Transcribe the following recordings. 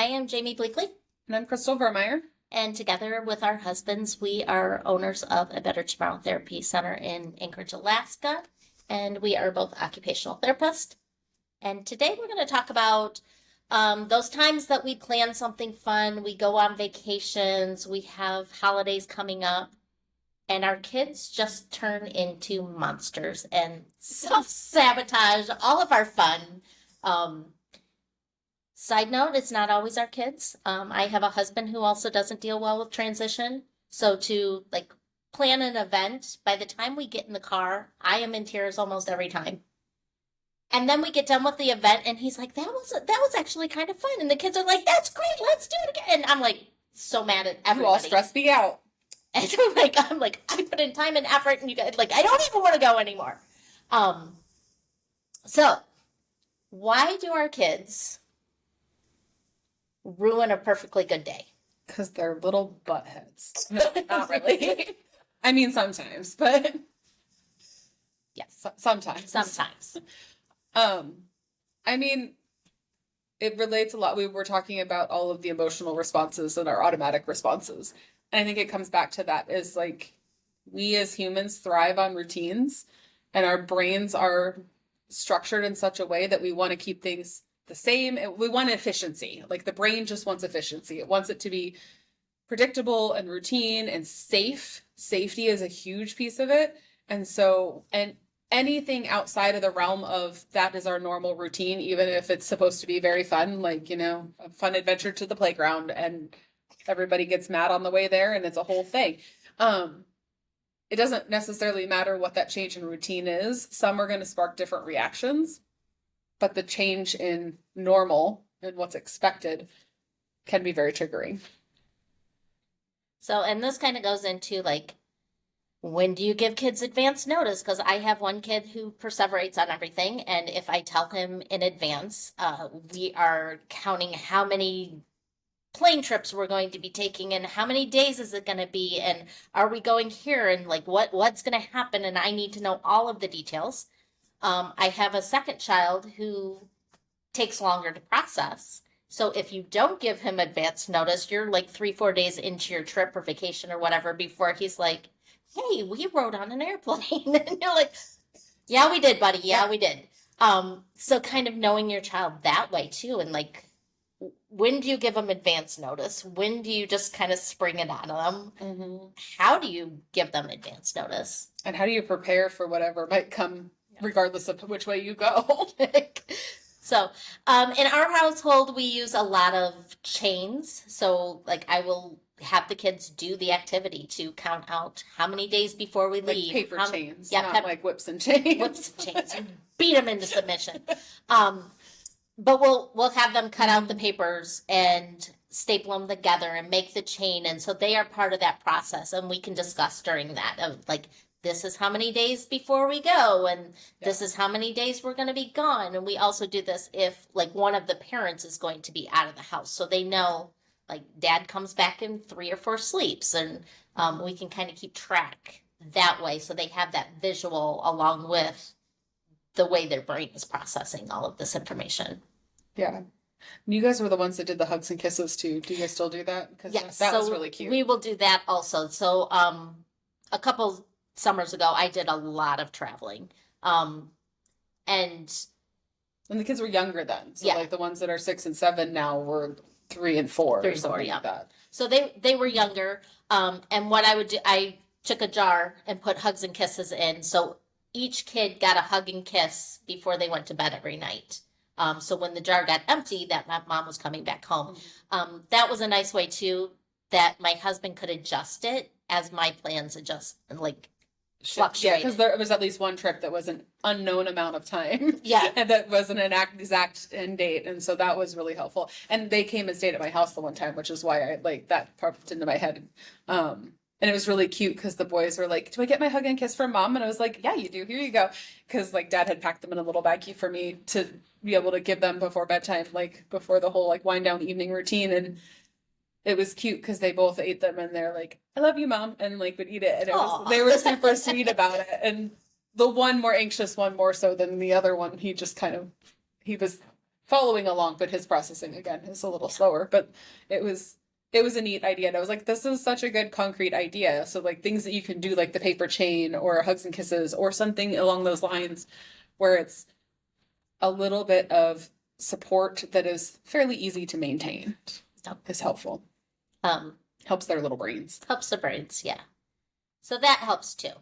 am Jamie Bleakley, And I'm Crystal Vermeyer. and together with our husbands, we are owners of a Better Tomorrow Therapy Center in Anchorage, Alaska, and we are both occupational therapists. And today we're going to talk about those times that we plan something fun, we go on vacations, we have holidays coming up, and our kids just turn into monsters and self-sabotage all of our fun. Side note, it's not always our kids. I have a husband who also doesn't deal well with transition. So to plan an event, by the time we get in the car, I am in tears almost every time. And then we get done with the event and he's like, that was actually kind of fun. And the kids are like, that's great, let's do it again. And I'm like so mad at everybody. You all stress me out. And I'm like, I put in time and effort and you guys I don't even want to go anymore. So why do our kids ruin a perfectly good day? Because they're little buttheads. No, not really. I mean, sometimes, but yes, sometimes. Sometimes. I mean, it relates a lot. We were talking about all of the emotional responses and our automatic responses. And I think it comes back to that is we as humans thrive on routines and our brains are structured in such a way that we want to keep things the same. We want efficiency. The brain just wants efficiency. It wants it to be predictable and routine and safe. Safety is a huge piece of it. And anything outside of the realm of that is our normal routine, even if it's supposed to be very fun, a fun adventure to the playground and everybody gets mad on the way there and it's a whole thing. It doesn't necessarily matter what that change in routine is. Some are going to spark different reactions, but the change in normal and what's expected can be very triggering. So, and this kind of goes into when do you give kids advance notice? Because I have one kid who perseverates on everything. And if I tell him in advance, we are counting how many plane trips we're going to be taking and how many days is it going to be and are we going here and what's going to happen, and I need to know all of the details. I have a second child who takes longer to process. So if you don't give him advance notice, you're 3-4 days into your trip or vacation or whatever before he's like, hey, we rode on an airplane. And you're like, yeah, we did, buddy. Yeah, we did. So kind of knowing your child that way too. And when do you give them advance notice? When do you just kind of spring it on them? Mm-hmm. How do you give them advance notice? And how do you prepare for whatever might come, regardless of which way you go? So, in our household, we use a lot of chains. So, I will have the kids do the activity to count out how many days before we leave. Paper chains, yeah, not whips and chains. Whips and chains. Beat them into submission. But we'll have them cut out the papers and staple them together and make the chain. And so they are part of that process. And we can discuss during that of this is how many days before we go. And this is how many days we're going to be gone. And we also do this if one of the parents is going to be out of the house. So they know dad comes back in 3 or 4 sleeps. And we can kind of keep track that way. So they have that visual along with the way their brain is processing all of this information. Yeah. You guys were the ones that did the hugs and kisses too. Do you guys still do that? Because that was really cute. We will do that also. So a couple summers ago, I did a lot of traveling. And the kids were younger then. So the ones that are 6 and 7 now were 3 and 4. 3 and 4, yeah. Like that. So they were younger. And what I would do, I took a jar and put hugs and kisses in. So each kid got a hug and kiss before they went to bed every night. So when the jar got empty, that my mom was coming back home. That was a nice way too, that my husband could adjust it as my plans adjust and fluctuate. Yeah, because there was at least one trip that was an unknown amount of time. Yeah. And that wasn't an exact end date. And so that was really helpful. And they came and stayed at my house the one time, which is why I that popped into my head. And it was really cute because the boys were like, do I get my hug and kiss from mom? And I was like, yeah, you do. Here you go. Because dad had packed them in a little baggie for me to be able to give them before bedtime, before the whole wind down evening routine. And it was cute because they both ate them and they're like, I love you, mom. And would eat it. And they were super sweet about it. And the one more anxious one more so than the other one, he just he was following along, but his processing again is a little slower. But it was a neat idea. And I was like, this is such a good concrete idea. So like things that you can do, like the paper chain or hugs and kisses or something along those lines, where it's a little bit of support that is fairly easy to maintain, is helpful. Helps their little brains. Helps the brains, yeah. So that helps too.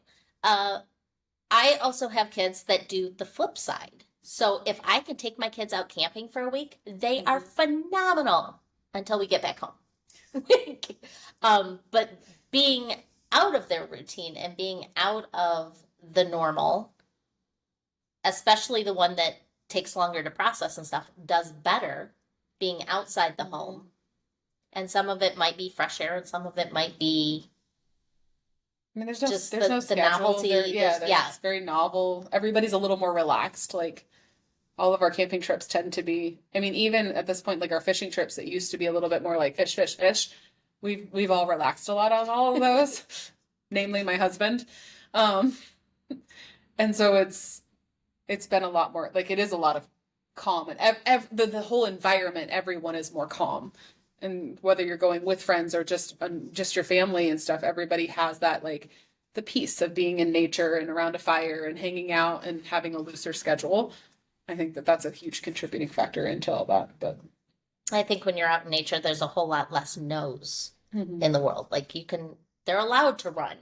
I also have kids that do the flip side. So if I can take my kids out camping for a week, they are phenomenal until we get back home. But being out of their routine and being out of the normal, especially the one that takes longer to process and stuff, does better being outside the home. And some of it might be fresh air, and some of it might be, I mean, there's just no the schedule. novelty. It's very novel. Everybody's a little more relaxed. Like all of our camping trips tend to be. I mean, even at this point, like our fishing trips that used to be a little bit more like fish, fish, fish. We've all relaxed a lot on all of those, namely my husband, and so it's been a lot more. Like it is a lot of calm, and the whole environment, everyone is more calm. And whether you're going with friends or just your family and stuff, everybody has that, like the peace of being in nature and around a fire and hanging out and having a looser schedule. I think that that's a huge contributing factor into all that. But I think when you're out in nature, there's a whole lot less no's in the world. Like they're allowed to run.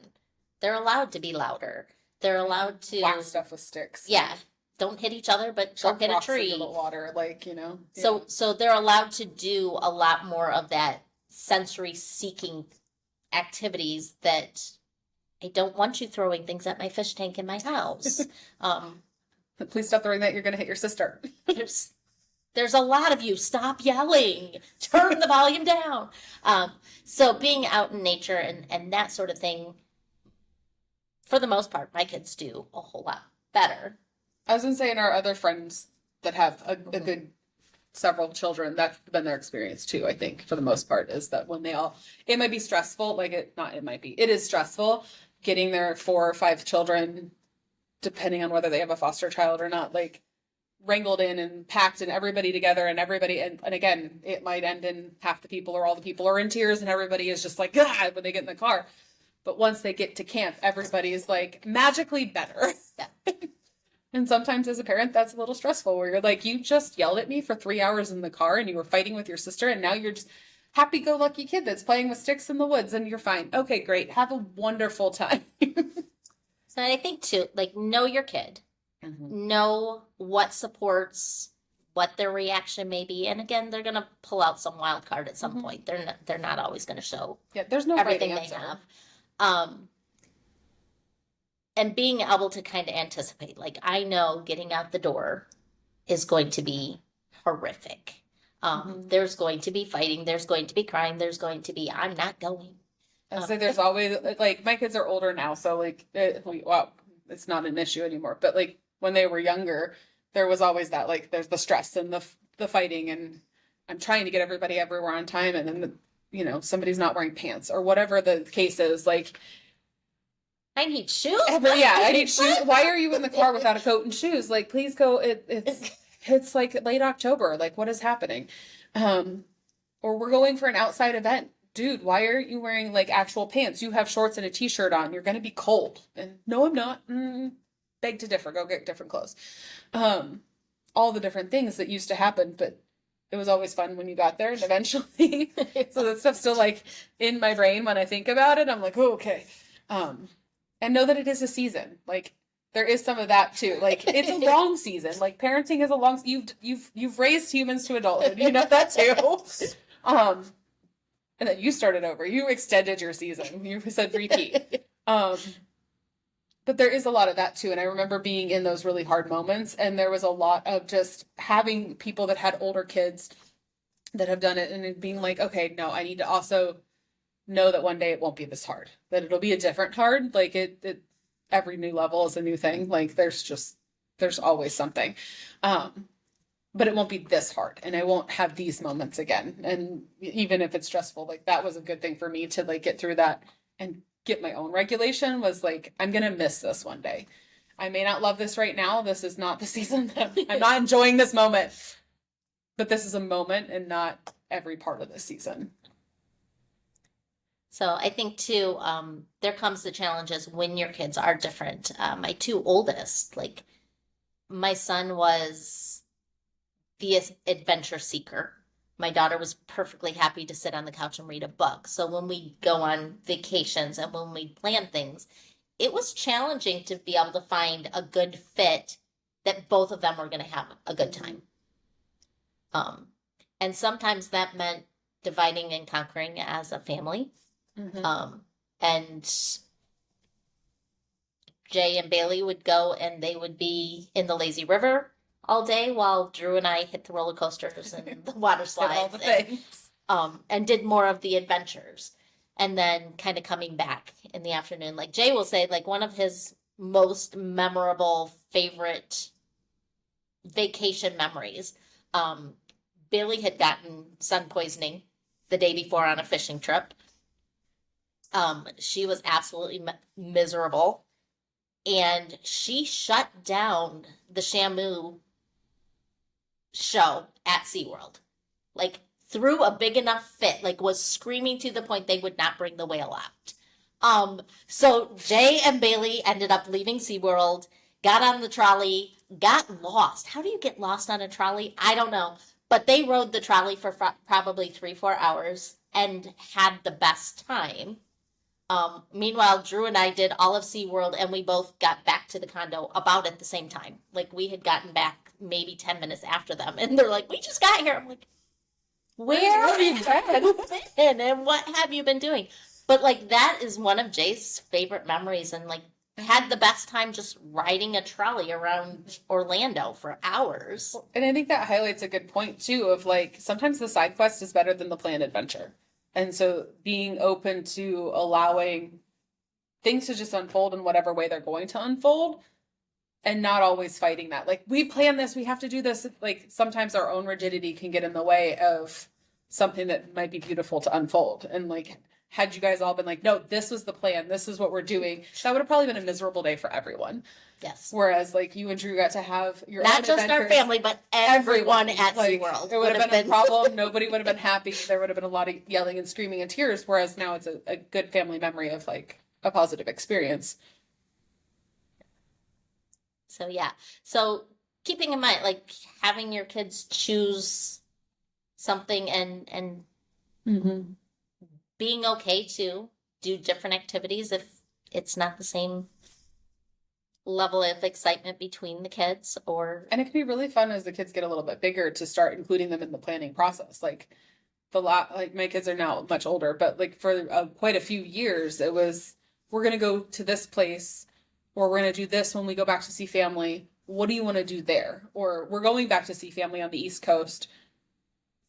They're allowed to be louder. They're allowed to whack stuff with sticks. Yeah. Don't hit each other, but don't hit a tree. Into the water, like, you know. Yeah. So they're allowed to do a lot more of that sensory seeking activities that I don't want you throwing things at my fish tank in my house. Please stop throwing that. You're going to hit your sister. There's a lot of you. Stop yelling. Turn the volume down. So being out in nature and that sort of thing, for the most part, my kids do a whole lot better. I was going to say, in our other friends that have a good several children, that's been their experience too, I think, for the most part, is that when it might be stressful, it is stressful getting their 4 or 5 children, depending on whether they have a foster child or not, like wrangled in and packed and everybody together and everybody, and again, it might end in half the people or all the people are in tears and everybody is just like, God, when they get in the car. But once they get to camp, everybody is like magically better. Yeah. And sometimes as a parent, that's a little stressful where you're like, you just yelled at me for 3 hours in the car and you were fighting with your sister and now you're just happy-go-lucky kid that's playing with sticks in the woods and you're fine. Okay, great. Have a wonderful time. So I think too, like, know your kid. Know what supports, what their reaction may be. And again, they're going to pull out some wild card at some point. They're not always going to show there's no everything right they answer. have. And being able to kind of anticipate, like, I know getting out the door is going to be horrific. There's going to be fighting. There's going to be crying. There's going to be, I'm not going. I say there's always, like, my kids are older now, so like, it's not an issue anymore. But like when they were younger, there was always that, like, there's the stress and the fighting, and I'm trying to get everybody everywhere on time, and then somebody's not wearing pants or whatever the case is, like. I need shoes. I need shoes. Why are you in the car without a coat and shoes? Like, please go. It's like late October. Like, what is happening? Or we're going for an outside event. Dude, why aren't you wearing like actual pants? You have shorts and a t-shirt on. You're going to be cold. And no, I'm not. Beg to differ. Go get different clothes. All the different things that used to happen, but it was always fun when you got there. And eventually, so that stuff's still like in my brain when I think about it. I'm like, oh, okay. And know that it is a season. Like, there is some of that too. Like, it's a long season. Like, parenting is a long. You've raised humans to adulthood. You know that too. And then you started over. You extended your season. You said repeat. But there is a lot of that too. And I remember being in those really hard moments, and there was a lot of just having people that had older kids that have done it, and it being like, okay, no, I need to also know that one day it won't be this hard, that it'll be a different hard. Like every new level is a new thing. Like there's always something. But it won't be this hard, and I won't have these moments again. And even if it's stressful, like that was a good thing for me to like get through that and get my own regulation. Was like, I'm going to miss this one day. I may not love this right now. This is not the season. I'm not enjoying this moment. But this is a moment and not every part of the season. So I think too, there comes the challenges when your kids are different. My two oldest, like my son was the adventure seeker. My daughter was perfectly happy to sit on the couch and read a book. So when we go on vacations and when we plan things, it was challenging to be able to find a good fit that both of them were going to have a good time. Um, and sometimes that meant dividing and conquering as a family. Mm-hmm. And Jay and Bailey would go and they would be in the lazy river all day while Drew and I hit the roller coasters and the water slides all the things. and did more of the adventures. And then kind of coming back in the afternoon. Like Jay will say, like one of his most memorable favorite vacation memories. Bailey had gotten sun poisoning the day before on a fishing trip. She was absolutely miserable, and she shut down the Shamu show at SeaWorld. Like threw a big enough fit, like was screaming to the point they would not bring the whale out. So Jay and Bailey ended up leaving SeaWorld, got on the trolley, got lost. How do you get lost on a trolley? I don't know. But they rode the trolley for probably 3-4 hours and had the best time. Meanwhile, Drew and I did all of SeaWorld and we both got back to the condo about at the same time. Like we had gotten back maybe 10 minutes after them. And they're like, we just got here. I'm like, where have you been? And what have you been doing? But like that is one of Jay's favorite memories, and like had the best time just riding a trolley around Orlando for hours. And I think that highlights a good point too of like sometimes the side quest is better than the planned adventure. And so being open to allowing things to just unfold in whatever way they're going to unfold and not always fighting that. Like, we plan this, we have to do this. Like, sometimes our own rigidity can get in the way of something that might be beautiful to unfold. And like, had you guys all been like, no, this was the plan, this is what we're doing, that would have probably been a miserable day for everyone. Yes. Whereas like you and Drew got to have your not own just our family, but everyone at like, SeaWorld. It would have been a problem. Nobody would have been happy. There would have been a lot of yelling and screaming and tears. Whereas now it's a good family memory of like a positive experience. So yeah. So keeping in mind, like having your kids choose something and being okay to do different activities if it's not the same level of excitement between the kids. And it can be really fun as the kids get a little bit bigger to start including them in the planning process. Like like my kids are now much older, but like for quite a few years it was, we're gonna go to this place, or we're gonna do this when we go back to see family. What do you want to do there? Or we're going back to see family on the East Coast.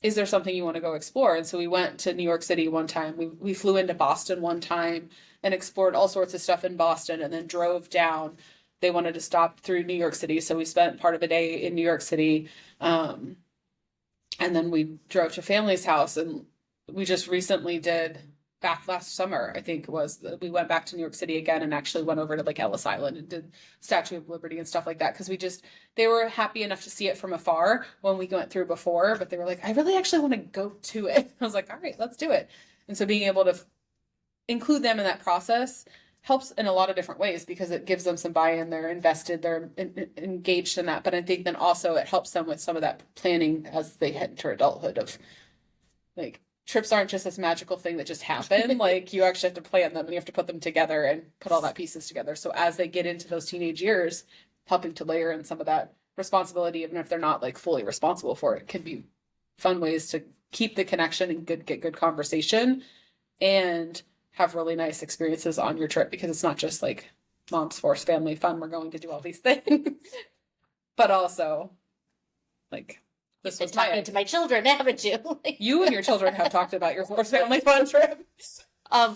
Is there something you want to go explore? And so we went to New York City one time. We flew into Boston one time and explored all sorts of stuff in Boston, and then drove down. They wanted to stop through New York City, so we spent part of a day in New York City. And then we drove to family's house, and we just recently did, back last summer, I think it was, we went back to New York City again and actually went over to like Ellis Island and did Statue of Liberty and stuff like that. Cause they were happy enough to see it from afar when we went through before, but they were like, I really actually want to go to it. I was like, all right, let's do it. And so being able to include them in that process helps in a lot of different ways, because it gives them some buy-in. They're invested, they're engaged in that. But I think then also it helps them with some of that planning as they head into adulthood of like, trips aren't just this magical thing that just happen. Like, you actually have to plan them and you have to put them together and put all that pieces together. So as they get into those teenage years, helping to layer in some of that responsibility, even if they're not like fully responsible for it, can be fun ways to keep the connection and get good conversation and have really nice experiences on your trip, because it's not just like mom's forced family fun, we're going to do all these things, but also like, this was talking to my children, haven't you? You and your children have talked about your forced family fun trip. I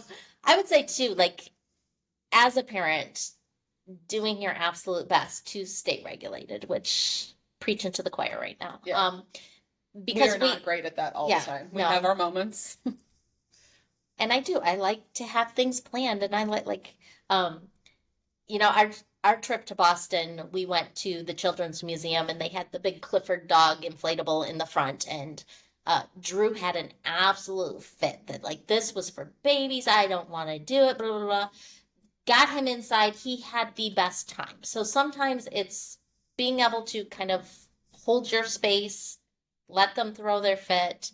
would say too, like as a parent, doing your absolute best to stay regulated, which preaching to the choir right now. Yeah. Because we are not great at that all the time. We have our moments. And I like to have things planned, and I our our trip to Boston, we went to the Children's Museum and they had the big Clifford dog inflatable in the front. And Drew had an absolute fit that, like, this was for babies. I don't want to do it, blah, blah, blah. Got him inside. He had the best time. So sometimes it's being able to kind of hold your space, let them throw their fit,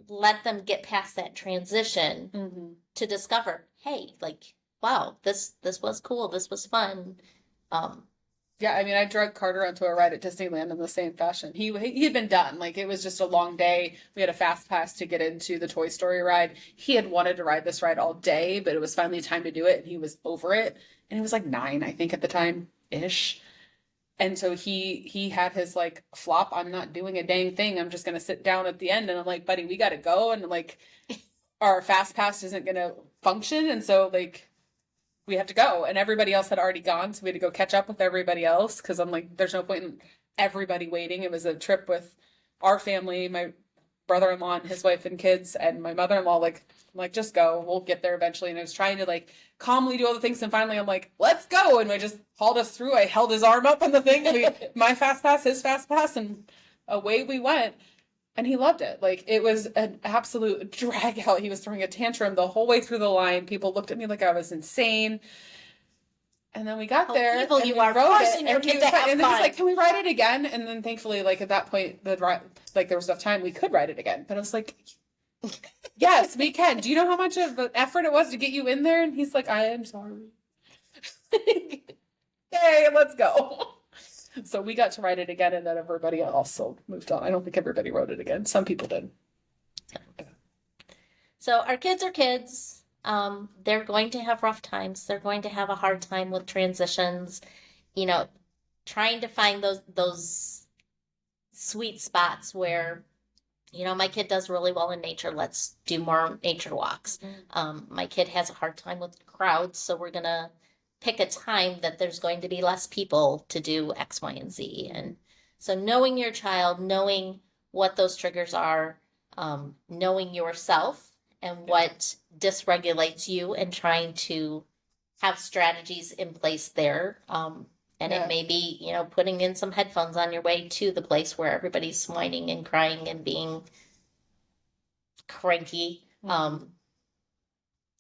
let them get past that transition to discover, hey, like, wow, this was cool, this was fun. Yeah, I mean, I drug Carter onto a ride at Disneyland in the same fashion. He had been done. Like, it was just a long day. We had a fast pass to get into the Toy Story ride. He had wanted to ride this ride all day, but it was finally time to do it, and he was over it. And he was like 9, I think, at the time ish. And so he had his like flop. I'm not doing a dang thing. I'm just gonna sit down at the end. And I'm like, buddy, we gotta go. And like, our fast pass isn't gonna function. And so like, we have to go. And everybody else had already gone, so we had to go catch up with everybody else. Because I'm like, there's no point in everybody waiting. It was a trip with our family, my brother-in-law and his wife and kids, and my mother-in-law. Like, I'm like, just go. We'll get there eventually. And I was trying to like calmly do all the things, and finally I'm like, let's go. And I just hauled us through. I held his arm up on the thing. My fast pass, his fast pass, and away we went. And he loved it. Like, it was an absolute drag out. He was throwing a tantrum the whole way through the line. People looked at me like I was insane. And then we got there. Evil and you we are, rode forcing it, your and kid he to was have and then he's fun. like, can we ride it again? And then thankfully, like, at that point, like, there was enough time we could ride it again. But I was like, yes, we can. Do you know how much of an effort it was to get you in there? And he's like, I am sorry. Yay, let's go. So we got to ride it again, and then everybody also moved on. I don't think everybody rode it again. Some people did. So our kids are kids. They're going to have rough times. They're going to have a hard time with transitions. You know, trying to find those sweet spots where, you know, my kid does really well in nature. Let's do more nature walks. My kid has a hard time with crowds, so we're gonna pick a time that there's going to be less people to do X, Y, and Z. And so knowing your child, knowing what those triggers are, knowing yourself and what dysregulates you, and trying to have strategies in place there. And Yeah. it may be, you know, putting in some headphones on your way to the place where everybody's whining and crying and being cranky.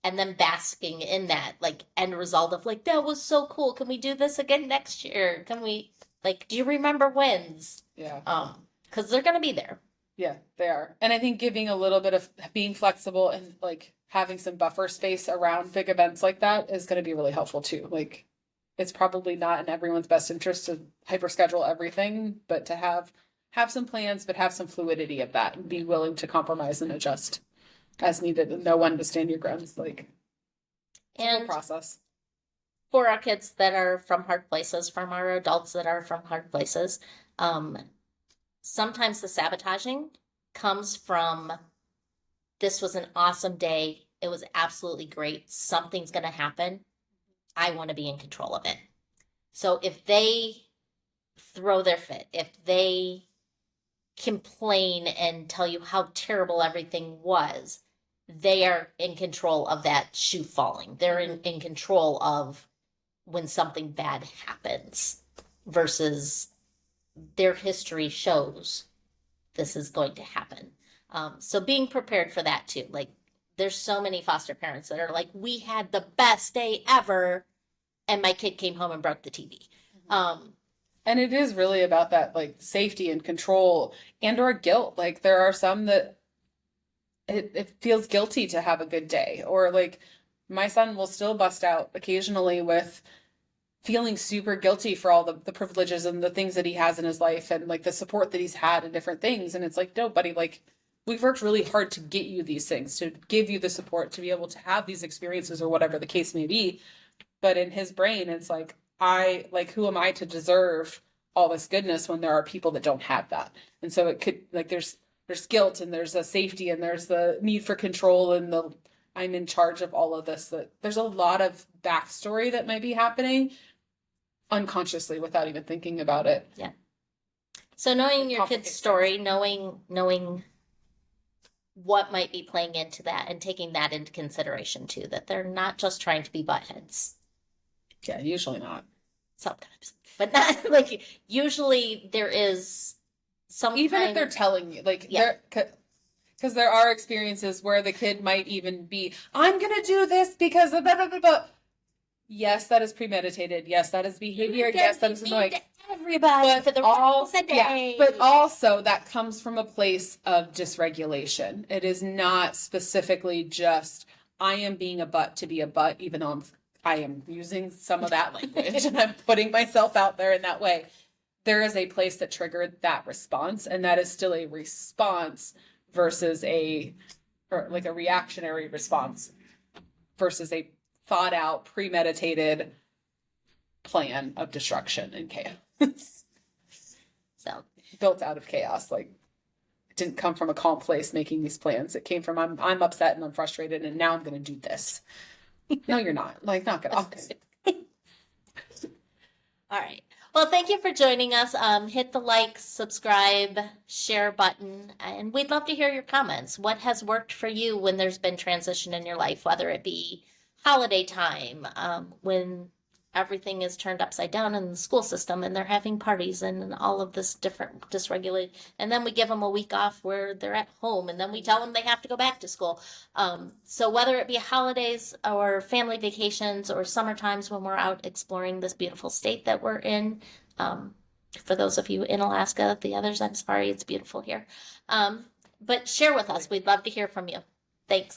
And then basking in that, like, end result of like, that was so cool. Can we do this again next year? Can we, like, do you remember wins? Yeah. Because they're gonna be there. Yeah, they are. And I think giving a little bit of being flexible and like having some buffer space around big events like that is going to be really helpful too. Like, it's probably not in everyone's best interest to hyper schedule everything, but to have some plans, but have some fluidity of that and be willing to compromise and adjust as needed, and know when to stand your grounds. Like, it's a whole And process. for our kids that are from hard places, from our adults that are from hard places, sometimes the sabotaging comes from, this was an awesome day. It was absolutely great. Something's going to happen. I want to be in control of it. So if they throw their fit, if they complain and tell you how terrible everything was, they are in control of that shoe falling. They're in control of when something bad happens, versus their history shows this is going to happen. So being prepared for that too. Like, there's so many foster parents that are like, we had the best day ever, and my kid came home and broke the TV. And it is really about that, like, safety and control and or guilt. Like, there are some that it feels guilty to have a good day, or like, my son will still bust out occasionally with feeling super guilty for all the privileges and the things that he has in his life, and like the support that he's had and different things. And it's like, no, buddy, like, we've worked really hard to get you these things, to give you the support to be able to have these experiences or whatever the case may be. But in his brain, it's like, who am I to deserve all this goodness when there are people that don't have that? And so it could, like, there's guilt, and there's a safety, and there's the need for control, and the I'm in charge of all of this. That there's a lot of backstory that might be happening unconsciously without even thinking about it. Yeah. So knowing your kid's story, knowing what might be playing into that, and taking that into consideration too, that they're not just trying to be buttheads. Yeah, usually not. sometimes, but not like usually there is some Even if kind they're of, telling you, like, yeah. because there are experiences where the kid might even be, I'm gonna do this because of blah blah blah blah. Yes, that is premeditated. Yes, that is behavior. Yes, that is annoying. Everybody But for the all, rest of the yeah, day. but also that comes from a place of dysregulation. It is not specifically just I am being a butt to be a butt, even though I am using some of that language and I'm putting myself out there in that way. There is a place that triggered that response, and that is still a response versus or like a reactionary response versus a thought out, premeditated plan of destruction and chaos. So Built out of chaos. Like, it didn't come from a calm place making these plans. It came from I'm upset and I'm frustrated and now I'm going to do this. No, you're not. Like, knock it off. all right. Well, thank you for joining us. Hit the like, subscribe, share button, and we'd love to hear your comments. What has worked for you when there's been transition in your life, whether it be holiday time, when everything is turned upside down in the school system and they're having parties and all of this different dysregulated, and then we give them a week off where they're at home, and then we tell them they have to go back to school. So whether it be holidays or family vacations or summer times when we're out exploring this beautiful state that we're in, for those of you in Alaska, the others, I'm sorry, it's beautiful here. But share with us. We'd love to hear from you. Thanks.